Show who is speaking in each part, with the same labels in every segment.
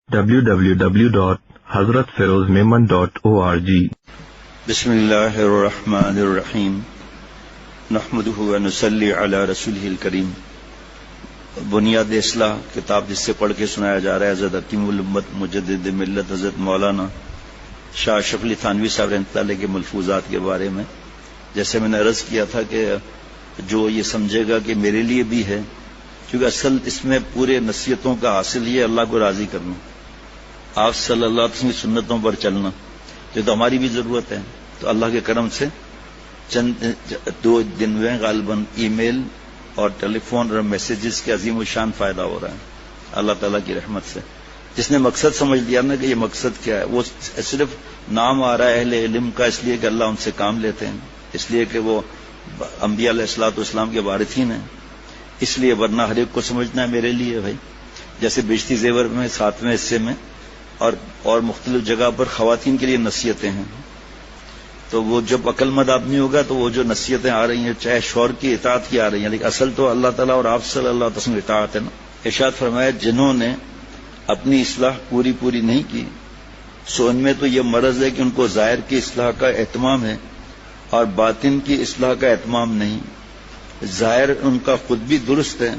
Speaker 1: www.hazratfirozmemon.org
Speaker 2: بسم اللہ الرحمن الرحیم نحمدہ ونصلی علی رسولہ الکریم۔ بنیاد اصلاح کتاب جس سے پڑھ کے سنایا جا رہا ہے حضرت حکیم الامت مجدد ملت حضرت مولانا شاہ اشرف علی تھانوی صاحب رحمۃ اللہ علیہ کے ملفوظات کے بارے میں۔ جیسے میں نے عرض کیا تھا کہ جو یہ سمجھے گا کہ میرے لیے بھی ہے، کیونکہ اصل اس میں پورے نصیحتوں کا حاصل یہ اللہ کو راضی کرنا، آپ صلی اللہ علیہ وسلم کی سنتوں پر چلنا، یہ تو ہماری بھی ضرورت ہے۔ تو اللہ کے کرم سے چند 2 دن میں غالباً ای میل اور ٹیلی فون اور میسیجز کے عظیم الشان فائدہ ہو رہا ہے اللہ تعالیٰ کی رحمت سے۔ جس نے مقصد سمجھ لیا نا کہ یہ مقصد کیا ہے، وہ صرف نام آ رہا ہے اہل علم کا اس لیے کہ اللہ ان سے کام لیتے ہیں، اس لیے کہ وہ انبیاء علیہ الصلوۃ والسلام کے وارثین ہیں، اس لیے، ورنہ ہر ایک کو سمجھنا ہے میرے لیے بھائی۔ جیسے بیشتی زیور میں 7ویں حصے میں اور مختلف جگہ پر خواتین کے لیے نصیحتیں ہیں، تو وہ جب عقل مند آدمی ہوگا تو وہ جو نصیحتیں آ رہی ہیں چاہے شوہر کی اطاعت کی آ رہی ہیں، لیکن اصل تو اللہ تعالیٰ اور آپ صلی اللہ علیہ وسلم کی اطاعت ہے نا۔ ارشاد فرمایا جنہوں نے اپنی اصلاح پوری نہیں کی سو ان میں تو یہ مرض ہے کہ ان کو ظاہر کی اصلاح کا اہتمام ہے اور باطن کی اصلاح کا اہتمام نہیں۔ ظاہر ان کا خود بھی درست ہے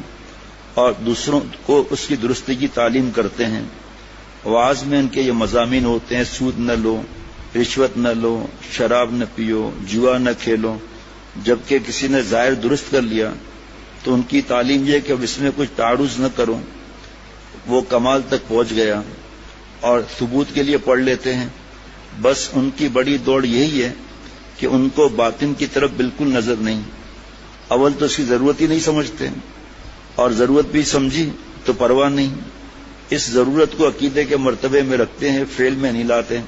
Speaker 2: اور دوسروں کو اس کی درستی کی تعلیم کرتے ہیں۔ وعظ میں ان کے یہ مضامین ہوتے ہیں، سود نہ لو، رشوت نہ لو، شراب نہ پیو، جوا نہ کھیلو۔ جبکہ کسی نے ظاہر درست کر لیا تو ان کی تعلیم یہ کہ اب اس میں کچھ تعارض نہ کرو، وہ کمال تک پہنچ گیا اور ثبوت کے لیے پڑھ لیتے ہیں۔ بس ان کی بڑی دوڑ یہی ہے کہ ان کو باطن کی طرف بالکل نظر نہیں، اول تو اس کی ضرورت ہی نہیں سمجھتے، اور ضرورت بھی سمجھی تو پرواہ نہیں، اس ضرورت کو عقیدے کے مرتبے میں رکھتے ہیں، فعل میں نہیں لاتے،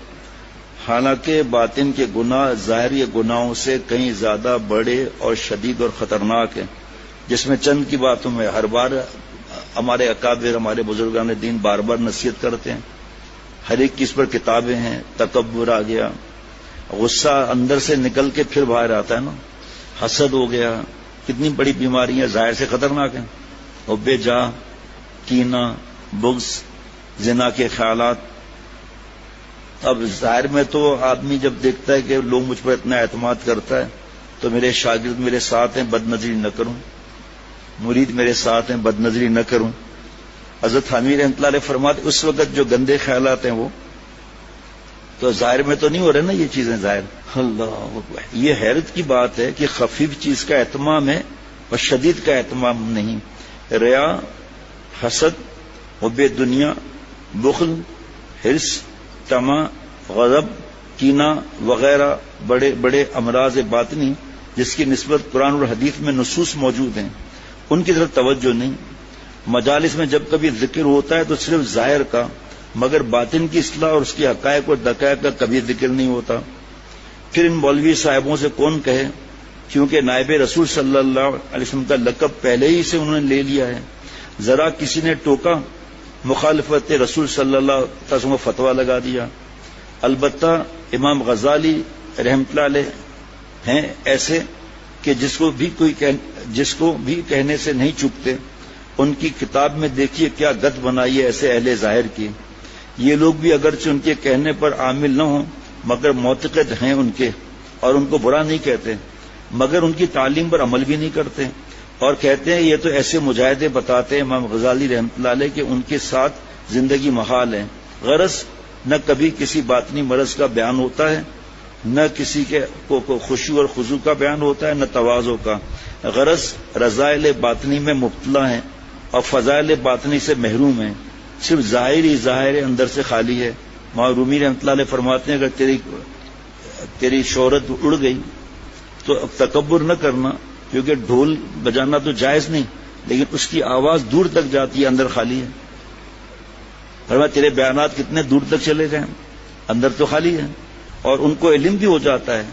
Speaker 2: حالانکہ باطن کے گناہ ظاہری گناہوں سے کہیں زیادہ بڑے اور شدید اور خطرناک ہیں، جس میں چند کی باتوں میں ہر بار ہمارے اکابر ہمارے بزرگان دین بار نصیحت کرتے ہیں۔ ہر ایک چیز پر کتابیں ہیں، تکبر آ گیا، غصہ اندر سے نکل کے پھر باہر آتا ہے نا، حسد ہو گیا، کتنی بڑی بیماریاں ظاہر سے خطرناک ہیں، حب جاہ، کینہ، بغض، زنا کے خیالات۔ اب ظاہر میں تو آدمی جب دیکھتا ہے کہ لوگ مجھ پر اتنا اعتماد کرتا ہے تو میرے شاگرد میرے ساتھ ہیں، بد نظری نہ کروں، مرید میرے ساتھ ہیں، بد نظری نہ کروں۔ حضرت تھانوی رحمۃ اللہ علیہ فرماتے اس وقت جو گندے خیالات ہیں وہ تو ظاہر میں تو نہیں ہو رہے نا، یہ چیزیں ظاہر۔ اللہ اکبر، یہ حیرت کی بات ہے کہ خفیف چیز کا اہتمام ہے اور شدید کا اہتمام نہیں۔ ریا، حسد، حب دنیا، بخل، حرص، طمع، غضب، کینہ وغیرہ بڑے بڑے امراض باطنی جس کی نسبت قرآن اور حدیث میں نصوص موجود ہیں، ان کی طرف توجہ نہیں۔ مجالس میں جب کبھی ذکر ہوتا ہے تو صرف ظاہر کا، مگر باطن کی اصلاح اور اس کی حقائق اور دقائق کا کبھی ذکر نہیں ہوتا۔ پھر ان مولوی صاحبوں سے کون کہے، کیونکہ نائب رسول صلی اللہ علیہ وسلم کا لقب پہلے ہی سے انہوں نے لے لیا ہے۔ ذرا کسی نے ٹوکا، مخالفت رسول صلی اللہ علیہ وسلم کو فتویٰ لگا دیا۔ البتہ امام غزالی رحمۃ اللہ علیہ ہیں ایسے کہ جس کو بھی کہنے سے نہیں چکتے۔ ان کی کتاب میں دیکھیے کیا گت بنائی ہے ایسے اہل ظاہر کی۔ یہ لوگ بھی اگرچہ ان کے کہنے پر عامل نہ ہوں مگر معتقد ہیں ان کے، اور ان کو برا نہیں کہتے، مگر ان کی تعلیم پر عمل بھی نہیں کرتے، اور کہتے ہیں یہ تو ایسے مجاہدے بتاتے ہیں امام غزالی رحمۃ اللہ علیہ کہ ان کے ساتھ زندگی محال ہے۔ غرض نہ کبھی کسی باطنی مرض کا بیان ہوتا ہے، نہ کسی کو خشوع اور خضوع کا بیان ہوتا ہے، نہ تواضع کا۔ غرض رذائل باطنی میں مبتلا ہیں اور فضائل باطنی سے محروم ہیں، صرف ظاہر اندر سے خالی ہے۔ رومی رحمۃ اللہ علیہ فرماتے ہیں اگر تیری شہرت اڑ گئی تو تکبر نہ کرنا، کیونکہ ڈھول بجانا تو جائز نہیں، لیکن اس کی آواز دور تک جاتی ہے، اندر خالی ہے۔ فرمایا تیرے بیانات کتنے دور تک چلے گئے، اندر تو خالی ہے۔ اور ان کو علم بھی ہو جاتا ہے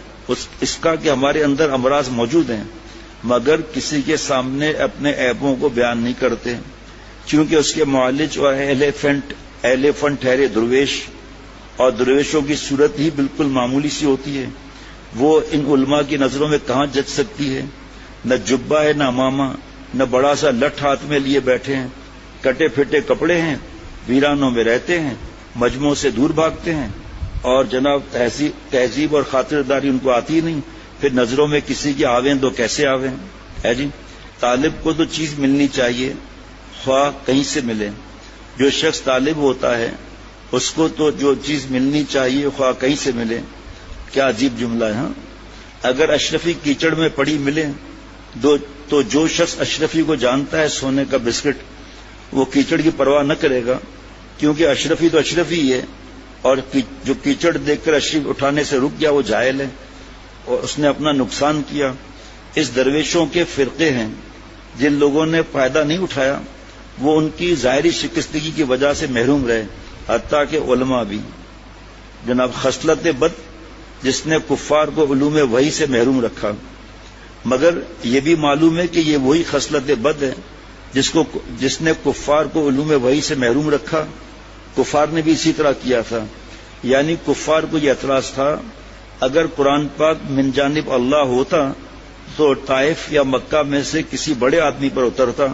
Speaker 2: اس کا کہ ہمارے اندر امراض موجود ہیں، مگر کسی کے سامنے اپنے عیبوں کو بیان نہیں کرتے، چونکہ اس کے معالج اور اہل فن ٹھہرے درویش، اور درویشوں کی صورت ہی بالکل معمولی سی ہوتی ہے، وہ ان علماء کی نظروں میں کہاں جچ سکتی ہے؟ نہ جبہ ہے، نہ امامہ، نہ بڑا سا لٹھ ہاتھ میں لیے بیٹھے ہیں، کٹے پھٹے کپڑے ہیں ویرانوں میں رہتے ہیں، مجموعوں سے دور بھاگتے ہیں، اور جناب تہذیب اور خاطرداری ان کو آتی نہیں، پھر نظروں میں کسی کی آویں تو کیسے آویں ہے جی۔ طالب کو تو چیز ملنی چاہیے، خواہ کہیں سے ملے۔ جو شخص طالب ہوتا ہے اس کو تو جو چیز ملنی چاہیے خواہ کہیں سے ملے۔ کیا عجیب جملہ ہے، ہاں؟ اگر اشرفی کیچڑ میں پڑی ملے تو جو شخص اشرفی کو جانتا ہے سونے کا بسکٹ، وہ کیچڑ کی پرواہ نہ کرے گا، کیونکہ اشرفی تو اشرفی ہے، اور جو کیچڑ دیکھ کر اشرف اٹھانے سے رک گیا وہ جاہل ہے اور اس نے اپنا نقصان کیا۔ اس درویشوں کے فرقے ہیں جن لوگوں نے فائدہ نہیں اٹھایا، وہ ان کی ظاہری شکستگی کی وجہ سے محروم رہے، حتیٰ کہ علماء بھی۔ جناب خصلت بد جس نے کفار کو علوم وحی سے محروم رکھا، مگر یہ بھی معلوم ہے کہ یہ وہی خصلت بد ہے جس نے کفار کو علوم وحی سے محروم رکھا۔ کفار نے بھی اسی طرح کیا تھا، یعنی کفار کو یہ اعتراض تھا اگر قرآن پاک من جانب اللہ ہوتا تو طائف یا مکہ میں سے کسی بڑے آدمی پر اترتا،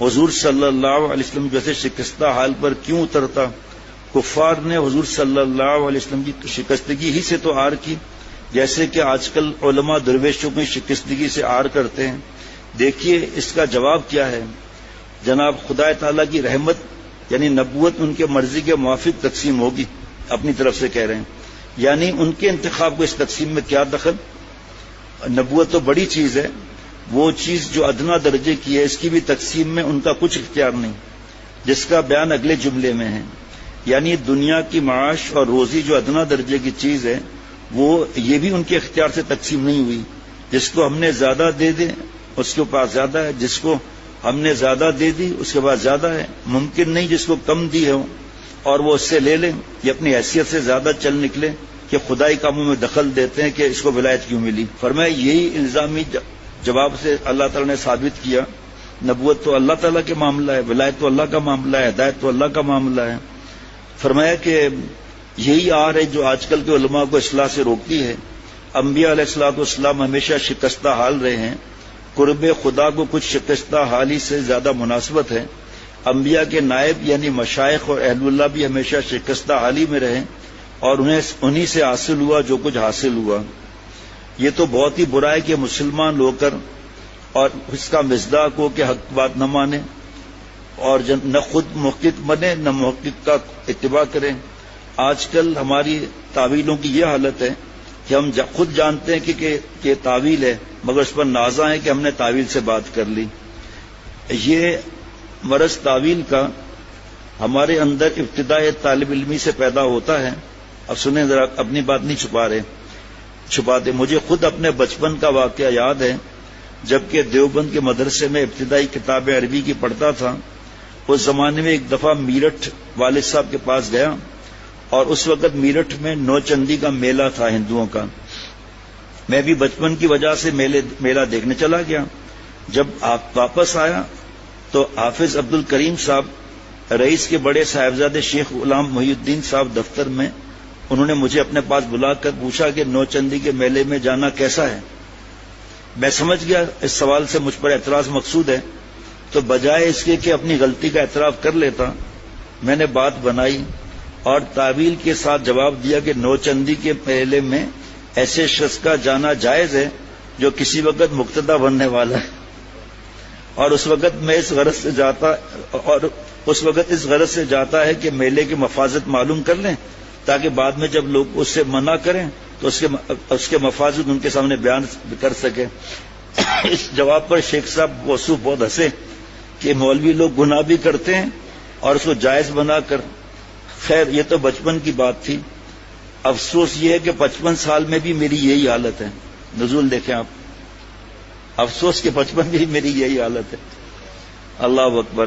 Speaker 2: حضور صلی اللہ علیہ وسلم جیسے شکستہ حال پر کیوں اترتا؟ کفار نے حضور صلی اللہ علیہ وسلم کی شکستگی ہی سے تو آر کی، جیسے کہ آج کل علماء درویشوں کی شکستگی سے آر کرتے ہیں۔ دیکھیے اس کا جواب کیا ہے۔ جناب خدا تعالیٰ کی رحمت یعنی نبوت ان کے مرضی کے موافق تقسیم ہوگی، اپنی طرف سے کہہ رہے ہیں، یعنی ان کے انتخاب کو اس تقسیم میں کیا دخل؟ نبوت تو بڑی چیز ہے، وہ چیز جو ادنا درجے کی ہے اس کی بھی تقسیم میں ان کا کچھ اختیار نہیں، جس کا بیان اگلے جملے میں ہے۔ یعنی دنیا کی معاش اور روزی جو ادنا درجے کی چیز ہے وہ یہ بھی ان کے اختیار سے تقسیم نہیں ہوئی۔ جس کو ہم نے زیادہ دے دیں اس کے پاس زیادہ ہے، جس کو ہم نے زیادہ دے دی اس کے پاس زیادہ ہے۔ ممکن نہیں جس کو کم دی ہے اور وہ اس سے لے لیں، یہ اپنی حیثیت سے زیادہ چل نکلے کہ خدائی کاموں میں دخل دیتے ہیں کہ اس کو ولایت کیوں ملی۔ فرمایا یہی الزامی جواب سے اللہ تعالیٰ نے ثابت کیا نبوت تو اللہ تعالیٰ کے معاملہ ہے، ولایت تو اللہ کا معاملہ ہے، ہدایت تو اللہ کا معاملہ ہے۔ فرمایا کہ یہی آر ہے جو آج کل کے علماء کو اصلاح سے روکتی ہے۔ انبیاء علیہ الصلوۃ والسلام ہمیشہ شکستہ حال رہے ہیں، قرب خدا کو کچھ شکستہ حالی سے زیادہ مناسبت ہے۔ انبیاء کے نائب یعنی مشائخ اور اہل اللہ بھی ہمیشہ شکستہ حالی میں رہے اور انہیں سے حاصل ہوا جو کچھ حاصل ہوا۔ یہ تو بہت ہی برا ہے کہ مسلمان ہو کر اور اس کا مصداق ہو کہ حق بات نہ مانے اور نہ خود محقق بنے نہ محقق کا اتباع کریں۔ آج کل ہماری تعویلوں کی یہ حالت ہے کہ ہم خود جانتے ہیں کہ تعویل ہے مگر اس پر نازاں ہے کہ ہم نے تعویل سے بات کر لی۔ یہ مرض تعویل کا ہمارے اندر ابتدائی طالب علمی سے پیدا ہوتا ہے۔ اب سنیں ذرا، اپنی بات نہیں چھپاتے۔ مجھے خود اپنے بچپن کا واقعہ یاد ہے، جبکہ دیوبند کے مدرسے میں ابتدائی کتاب عربی کی پڑھتا تھا۔ اس زمانے میں ایک دفعہ میرٹھ والد صاحب کے پاس گیا اور اس وقت میرٹھ میں نوچندی کا میلہ تھا ہندوؤں کا۔ میں بھی بچپن کی وجہ سے میلہ دیکھنے چلا گیا۔ جب آپ واپس آیا تو حافظ عبد الکریم صاحب رئیس کے بڑے صاحبزادے شیخ غلام محی الدین صاحب دفتر میں، انہوں نے مجھے اپنے پاس بلا کر پوچھا کہ نوچندی کے میلے میں جانا کیسا ہے؟ میں سمجھ گیا اس سوال سے مجھ پر اعتراض مقصود ہے، تو بجائے اس کے کہ اپنی غلطی کا اعتراف کر لیتا، میں نے بات بنائی اور تعویل کے ساتھ جواب دیا کہ نوچندی کے میلے میں ایسے شخص کا جانا جائز ہے جو کسی وقت مقتدی بننے والا ہے، اور اس وقت میں اس غرض سے جاتا ہے کہ میلے کی مفازت معلوم کر لیں تاکہ بعد میں جب لوگ اس سے منع کریں تو اس کے مفازت ان کے سامنے بیان کر سکے۔ اس جواب پر شیخ صاحب وصوف بہت ہنسے کہ مولوی لوگ گناہ بھی کرتے ہیں اور اس کو جائز بنا کر۔ خیر یہ تو بچپن کی بات تھی۔ افسوس یہ ہے کہ 55 سال میں بھی میری یہی حالت ہے۔ نزول دیکھیں آپ، افسوس کہ 55 میں بھی میری یہی حالت ہے۔ اللہ اکبر۔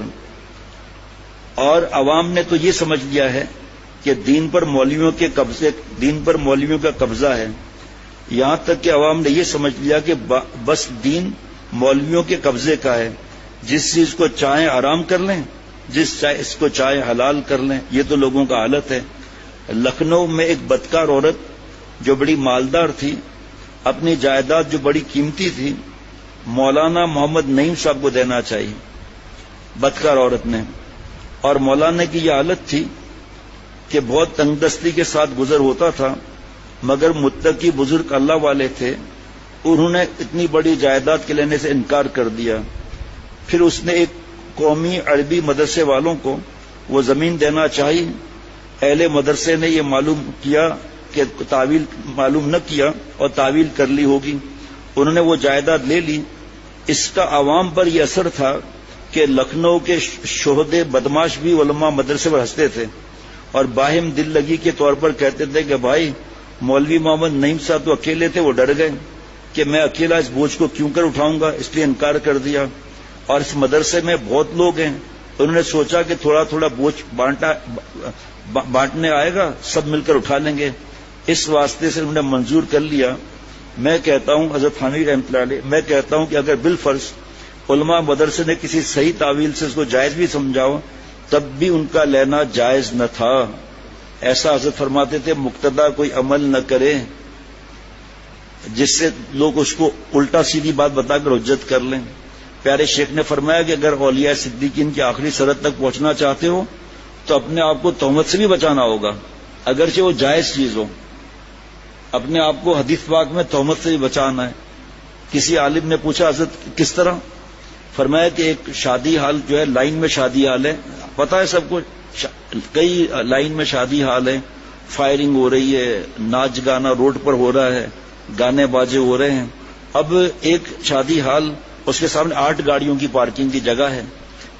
Speaker 2: اور عوام نے تو یہ سمجھ لیا ہے کہ دین پر مولویوں کا قبضہ ہے، یہاں تک کہ عوام نے یہ سمجھ لیا کہ بس دین مولویوں کے قبضے کا ہے، جس چیز کو چاہیں آرام کر لیں، اس کو چاہے حلال کر لیں۔ یہ تو لوگوں کا حالت ہے۔ لکھنؤ میں ایک بدکار عورت جو بڑی مالدار تھی، اپنی جائیداد جو بڑی قیمتی تھی مولانا محمد نعیم صاحب کو دینا چاہیے۔ بدکار عورت نے اور مولانا کی یہ حالت تھی کہ بہت تنگ دستی کے ساتھ گزر ہوتا تھا، مگر متقی بزرگ اللہ والے تھے، انہوں نے اتنی بڑی جائیداد کے لینے سے انکار کر دیا۔ پھر اس نے ایک قومی عربی مدرسے والوں کو وہ زمین دینا چاہی، اہل مدرسے نے یہ معلوم کیا کہ تعویل معلوم نہ کیا اور تعویل کر لی ہوگی، انہوں نے وہ جائیداد لے لی۔ اس کا عوام پر یہ اثر تھا کہ لکھنؤ کے شہدے بدماش بھی علماء مدرسے پر ہنستے تھے اور باہم دل لگی کے طور پر کہتے تھے کہ بھائی مولوی محمد نعیم صاحب تو اکیلے تھے، وہ ڈر گئے کہ میں اکیلا اس بوجھ کو کیوں کر اٹھاؤں گا، اس لیے انکار کر دیا۔ اور اس مدرسے میں بہت لوگ ہیں، انہوں نے سوچا کہ تھوڑا تھوڑا بوجھ بانٹنے آئے گا، سب مل کر اٹھا لیں گے، اس واسطے سے انہوں نے منظور کر لیا۔ میں کہتا ہوں حضرت تھانوی رحمۃ اللہ علیہ، میں کہتا ہوں کہ اگر بالفرض علماء مدرسے نے کسی صحیح تعویل سے اس کو جائز بھی سمجھاؤ تب بھی ان کا لینا جائز نہ تھا۔ ایسا حضرت فرماتے تھے مقتدا کوئی عمل نہ کرے جس سے لوگ اس کو الٹا سیدھی بات بتا کر حجت کر لیں۔ پیارے شیخ نے فرمایا کہ اگر اولیاء صدیقین کی آخری سرحد تک پہنچنا چاہتے ہو تو اپنے آپ کو تہمت سے بھی بچانا ہوگا، اگرچہ وہ جائز چیز ہو، اپنے آپ کو حدیث پاک میں تہمت سے بھی بچانا ہے۔ کسی عالم نے پوچھا حضرت کس طرح؟ فرمایا کہ ایک شادی حال جو ہے، لائن میں شادی حال ہے، پتہ ہے سب کو، کئی لائن میں شادی حال ہے، فائرنگ ہو رہی ہے، ناچ گانا روڈ پر ہو رہا ہے، گانے باجے ہو رہے ہیں۔ اب ایک شادی حال، اس کے سامنے 8 گاڑیوں کی پارکنگ کی جگہ ہے،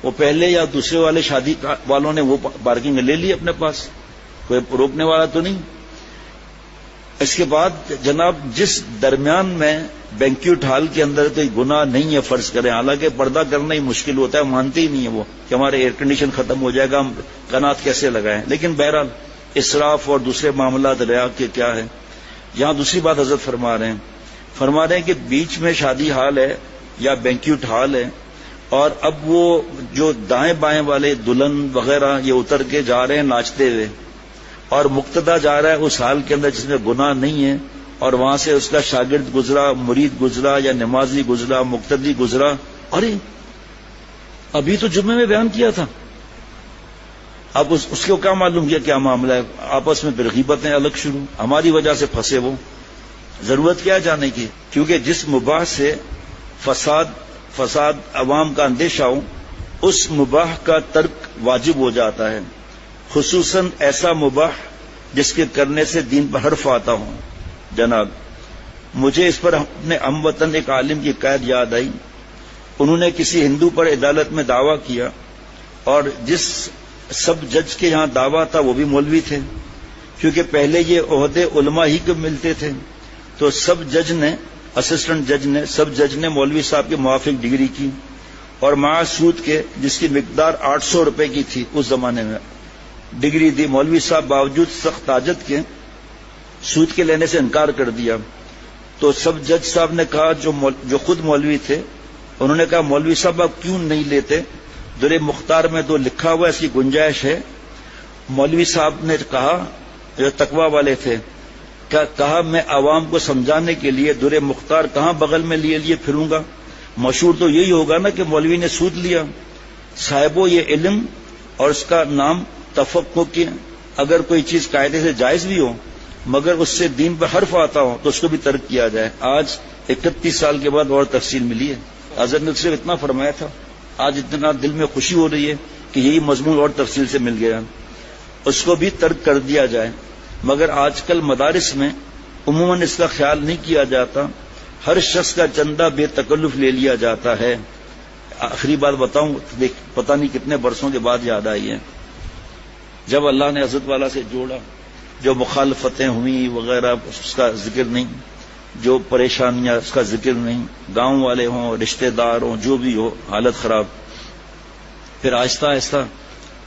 Speaker 2: وہ پہلے یا دوسرے والے شادی والوں نے وہ پارکنگ لے لی اپنے پاس، کوئی روکنے والا تو نہیں۔ اس کے بعد جناب جس درمیان میں بینکیوٹ ہال کے اندر کوئی گناہ نہیں ہے فرض کریں، حالانکہ پردہ کرنا ہی مشکل ہوتا ہے، مانتے ہی نہیں ہے وہ کہ ہمارے ایئر کنڈیشن ختم ہو جائے گا، ہم قناعت کیسے لگائیں، لیکن بہرحال اسراف اور دوسرے معاملات ریا کے کیا ہے۔ یہاں دوسری بات حضرت فرما رہے ہیں کہ بیچ میں شادی حال ہے یا بینکیوٹ ہال ہے، اور اب وہ جو دائیں بائیں والے دلہن وغیرہ یہ اتر کے جا رہے ہیں ناچتے ہوئے، اور مقتدا جا رہا ہے اس حال کے اندر جس میں گناہ نہیں ہے، اور وہاں سے اس کا شاگرد گزرا، مرید گزرا یا نمازی گزرا، مقتدی گزرا، ارے ابھی تو جمعے میں بیان کیا تھا، اب اس کو کیا معلوم کیا کیا معاملہ ہے، آپس میں پھر غیبتیں الگ شروع، ہماری وجہ سے پھنسے وہ، ضرورت کیا جانے کی؟ کیونکہ جس مباح سے فساد عوام کا اندیشہ ہو اس مباح کا ترک واجب ہو جاتا ہے، خصوصاً ایسا مباح جس کے کرنے سے دین پر حرف آتا ہو۔ جناب مجھے اس پر اپنے ہم وطن ایک عالم کی قید یاد آئی، انہوں نے کسی ہندو پر عدالت میں دعویٰ کیا، اور جس سب جج کے یہاں دعویٰ تھا وہ بھی مولوی تھے، کیونکہ پہلے یہ عہدے علماء ہی کو ملتے تھے، تو سب جج نے مولوی صاحب کے موافق ڈگری کی، اور مع سود کے جس کی مقدار 800 روپے کی تھی اس زمانے میں ڈگری دی۔ مولوی صاحب باوجود سخت حاجت کے سود کے لینے سے انکار کر دیا، تو سب جج صاحب نے کہا جو خود مولوی تھے، انہوں نے کہا مولوی صاحب آپ کیوں نہیں لیتے؟ در مختار میں تو لکھا ہوا اس کی گنجائش ہے۔ مولوی صاحب نے کہا، جو تقوی والے تھے، کہا میں عوام کو سمجھانے کے لیے در مختار کہاں بغل میں لیے پھروں گا، مشہور تو یہی ہوگا نا کہ مولوی نے سود لیا۔ صاحبو یہ علم اور اس کا نام تفقہ کی، اگر کوئی چیز قاعدے سے جائز بھی ہو مگر اس سے دین پر حرف آتا ہو تو اس کو بھی ترک کیا جائے۔ آج 31 سال کے بعد اور تفصیل ملی ہے، حضرت نے صرف اتنا فرمایا تھا، آج اتنا دل میں خوشی ہو رہی ہے کہ یہی مضمون اور تفصیل سے مل گیا، اس کو بھی ترک کر دیا جائے۔ مگر آج کل مدارس میں عموماً اس کا خیال نہیں کیا جاتا، ہر شخص کا چندہ بے تکلف لے لیا جاتا ہے۔ آخری بات بتاؤں، پتہ نہیں کتنے برسوں کے بعد یاد آئی ہے، جب اللہ نے حضرت والا سے جوڑا، جو مخالفتیں ہوئیں وغیرہ اس کا ذکر نہیں، جو پریشانیاں اس کا ذکر نہیں، گاؤں والے ہوں، رشتہ دار ہوں، جو بھی ہو، حالت خراب۔ پھر آہستہ آہستہ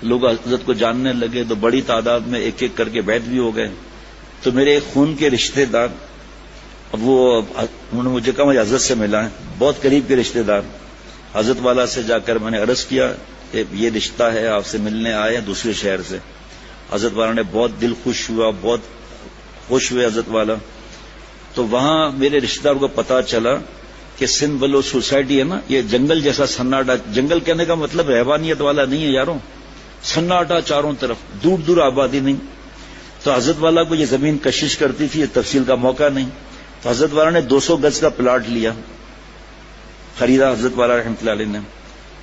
Speaker 2: لوگ حضرت کو جاننے لگے تو بڑی تعداد میں ایک ایک کر کے بیعت بھی ہو گئے۔ تو میرے خون کے رشتہ دار، وہ انہوں نے مجھے کہا مجھے حضرت سے ملا ہے، بہت قریب کے رشتہ دار، حضرت والا سے جا کر میں نے عرض کیا کہ یہ رشتہ ہے، آپ سے ملنے آئے ہیں دوسرے شہر سے۔ حضرت والا نے بہت دل خوش ہوا، بہت خوش ہوئے حضرت والا۔ تو وہاں میرے رشتہ دار کو پتا چلا کہ سندھ بلو سوسائٹی ہے نا، یہ جنگل جیسا سناٹا، جنگل کہنے کا مطلب حیوانیت والا نہیں ہے یاروں، سناٹا چاروں طرف، دور دور آبادی نہیں. تو حضرت والا کو یہ زمین کشش کرتی تھی، یہ تفصیل کا موقع نہیں. تو حضرت والا نے 200 گز کا پلاٹ لیا، خریدا حضرت والا رحمۃ اللہ علیہ نے.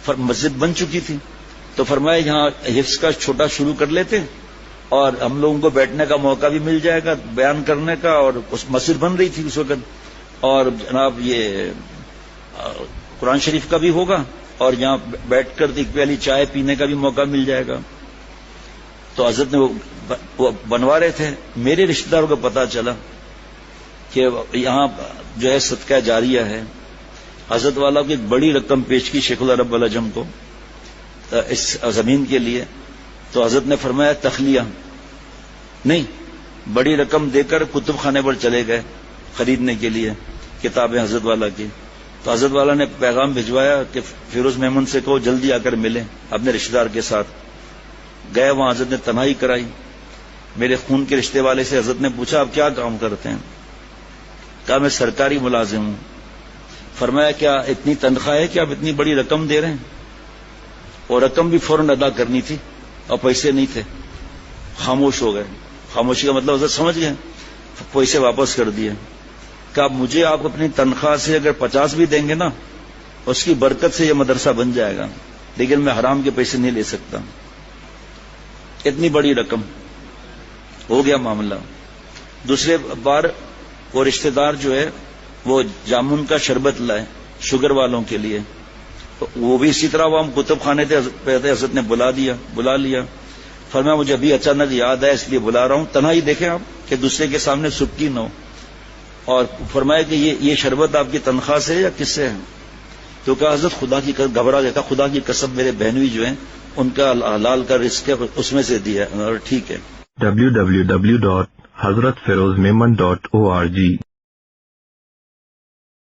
Speaker 2: مسجد بن چکی تھی تو فرمایا یہاں حفظ کا چھوٹا شروع کر لیتے اور ہم لوگوں کو بیٹھنے کا موقع بھی مل جائے گا، بیان کرنے کا. اور اس مسجد بن رہی تھی اس وقت، اور جناب یہ قرآن شریف کا بھی ہوگا اور یہاں بیٹھ کر ایک پیالی چائے پینے کا بھی موقع مل جائے گا. تو حضرت نے وہ بنوا رہے تھے. میرے رشتہ داروں کو پتا چلا کہ یہاں جو ہے صدقہ جاریہ ہے. حضرت والا کو ایک بڑی رقم پیش کی شیخ العرب والعجم کو اس زمین کے لیے. تو حضرت نے فرمایا تخلیہ نہیں، بڑی رقم دے کر کتب خانے پر چلے گئے خریدنے کے لیے کتابیں حضرت والا کی. تو حضرت والا نے پیغام بھجوایا کہ فیروز میمن سے کہو جلدی آ کر ملیں اپنے رشتہ دار کے ساتھ. گئے وہاں، حضرت نے تنہائی کرائی. میرے خون کے رشتے والے سے حضرت نے پوچھا آپ کیا کام کرتے ہیں؟ کہا میں سرکاری ملازم ہوں. فرمایا کیا اتنی تنخواہ ہے کہ آپ اتنی بڑی رقم دے رہے ہیں؟ اور رقم بھی فوراً ادا کرنی تھی اور پیسے نہیں تھے. خاموش ہو گئے. خاموشی کا مطلب حضرت سمجھ گئے، پیسے واپس کر دیے. کہ مجھے آپ اپنی تنخواہ سے اگر 50 بھی دیں گے نا، اس کی برکت سے یہ مدرسہ بن جائے گا، لیکن میں حرام کے پیسے نہیں لے سکتا. اتنی بڑی رقم. ہو گیا معاملہ. دوسرے بار وہ رشتہ دار جو ہے وہ جامن کا شربت لائے شوگر والوں کے لیے. وہ بھی اسی طرح وہ ہم کتب خانے تھے، حضرت نے بلا لیا. فرمایا مجھے ابھی اچانک یاد ہے اس لیے بلا رہا ہوں. تنہائی دیکھیں آپ کہ دوسرے کے سامنے سبکی نہ ہو. اور فرمایا کہ یہ شربت آپ کی تنخواہ سے ہے یا کس سے ہے؟ تو کہا حضرت خدا کی گھبرا گیا. خدا کی قسم میرے بہنوئی جو ہیں ان کا حلال کا رزق ہے اس میں سے دیا ہے. ٹھیک ہے.
Speaker 1: www.hazratfirozmeman.org